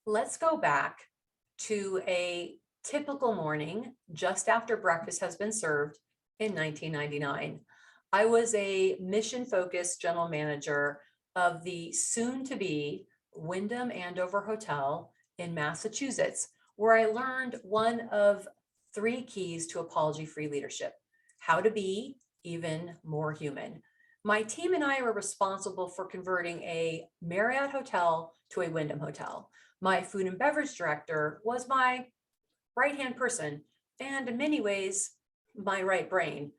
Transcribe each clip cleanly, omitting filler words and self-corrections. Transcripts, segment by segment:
Let's go back to a typical morning just after breakfast has been served in 1999. I was a mission-focused general manager of the soon-to-be Wyndham Andover Hotel in Massachusetts, where I learned one of three keys to apology-free leadership: how to be even more human. My team and I were responsible for converting a Marriott hotel to a Wyndham hotel. My food and beverage director was my right-hand person, and in many ways, my right brain.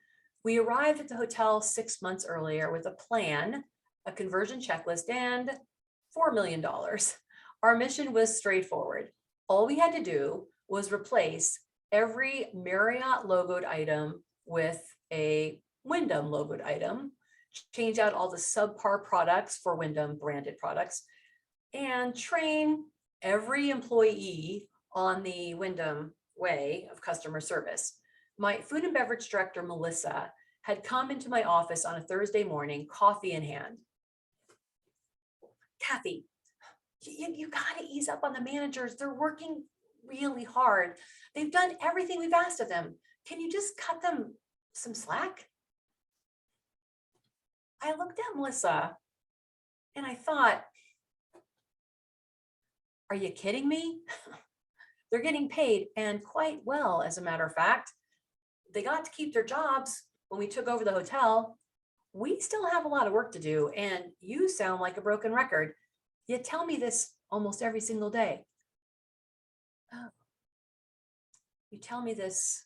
We arrived at the hotel 6 months earlier with a plan, a conversion checklist, and $4 million. Our mission was straightforward. All we had to do was replace every Marriott logoed item with a Wyndham logoed item, change out all the subpar products for Wyndham branded products, and train every employee on the Wyndham way of customer service. My food and beverage director, Melissa, had come into my office on a Thursday morning, coffee in hand. Kathy, you gotta ease up on the managers. They're working really hard. They've done everything we've asked of them. Can you just cut them some slack? I looked at Melissa and I thought, are you kidding me? They're getting paid, and quite well, as a matter of fact. They got to keep their jobs when we took over the hotel. We still have a lot of work to do, and you sound like a broken record. You tell me this almost every single day. Oh, you tell me this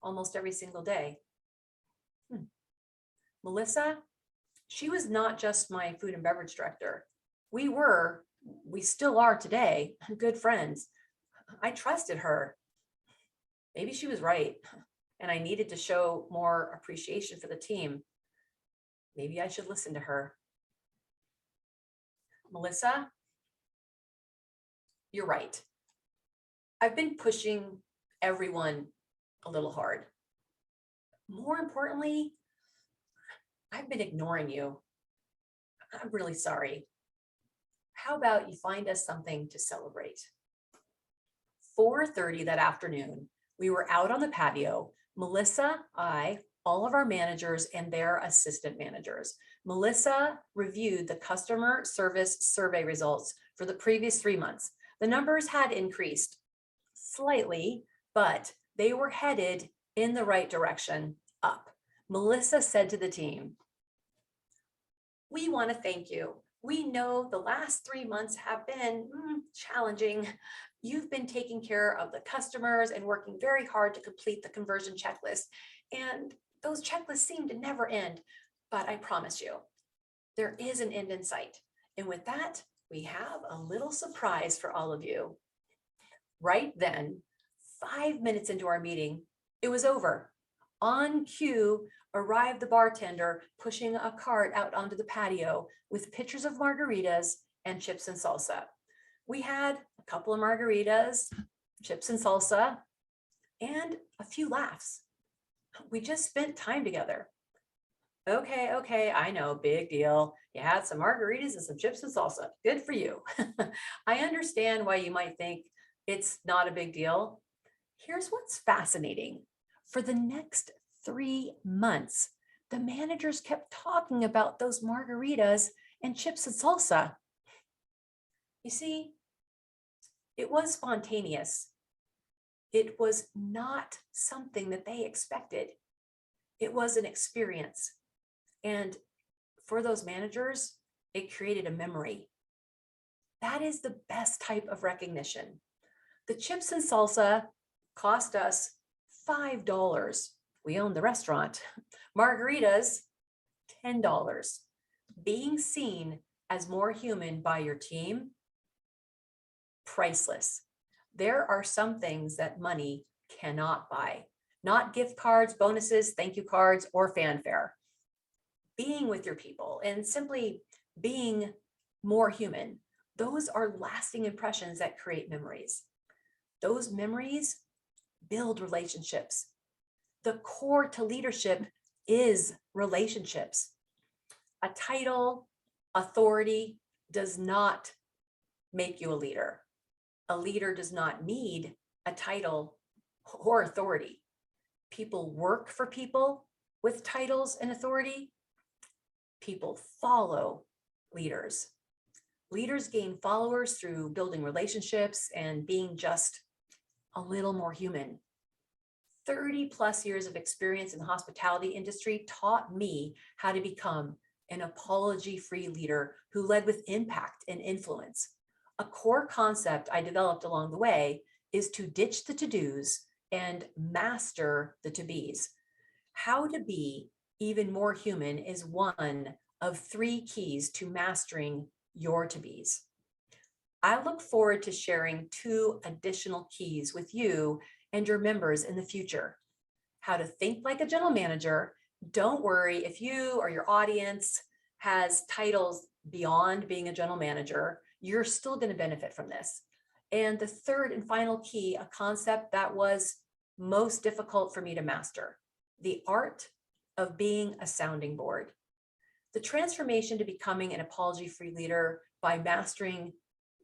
almost every single day. Melissa, she was not just my food and beverage director. We still are today, good friends. I trusted her. Maybe she was right, and I needed to show more appreciation for the team. Maybe I should listen to her. Melissa, you're right. I've been pushing everyone a little hard. More importantly, I've been ignoring you. I'm really sorry. How about you find us something to celebrate? 4:30 that afternoon, we were out on the patio. Melissa, I, all of our managers and their assistant managers. Melissa reviewed the customer service survey results for the previous 3 months. The numbers had increased slightly, but they were headed in the right direction, up. Melissa said to the team, "We want to thank you. We know the last 3 months have been challenging. You've been taking care of the customers and working very hard to complete the conversion checklist. And those checklists seem to never end. But I promise you, there is an end in sight. And with that, we have a little surprise for all of you." Right then, 5 minutes into our meeting, it was over. On cue arrived the bartender pushing a cart out onto the patio with pitchers of margaritas and chips and salsa. We had a couple of margaritas, chips and salsa, and a few laughs. We just spent time together. Okay, I know, big deal. You had some margaritas and some chips and salsa. Good for you. I understand why you might think it's not a big deal. Here's what's fascinating. For the next 3 months, the managers kept talking about those margaritas and chips and salsa. You see, it was spontaneous. It was not something that they expected. It was an experience. And for those managers, it created a memory. That is the best type of recognition. The chips and salsa cost us $5. We owned the restaurant. Margaritas, $10. Being seen as more human by your team, priceless. There are some things that money cannot buy. Not gift cards, bonuses, thank you cards, or fanfare. Being with your people and simply being more human, those are lasting impressions that create memories. Those memories build relationships. The core to leadership is relationships. A title, authority does not make you a leader. A leader does not need a title or authority. People work for people with titles and authority. People follow leaders. Leaders gain followers through building relationships and being just a little more human. 30 plus years of experience in the hospitality industry taught me how to become an apology-free leader who led with impact and influence. A core concept I developed along the way is to ditch the to-dos and master the to-bes. How to be even more human is one of 3 keys to mastering your to-bes. I look forward to sharing 2 additional keys with you and your members in the future. How to think like a general manager. Don't worry if you or your audience has titles beyond being a general manager, you're still going to benefit from this. And the third and final key, a concept that was most difficult for me to master, the art of being a sounding board. The transformation to becoming an apology-free leader by mastering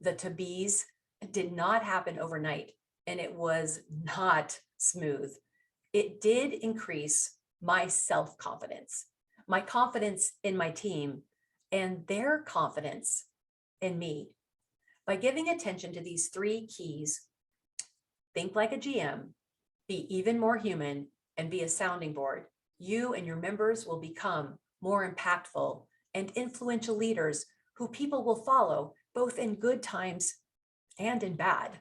the to-bes did not happen overnight, and it was not smooth. It did increase my self-confidence, my confidence in my team, and their confidence in me. By giving attention to these 3 keys, think like a GM, be even more human, and be a sounding board, you and your members will become more impactful and influential leaders who people will follow both in good times and in bad.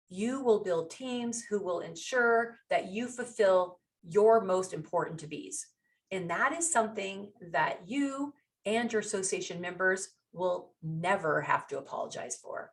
You will build teams who will ensure that you fulfill your most important to-bes. And that is something that you and your association members will never have to apologize for.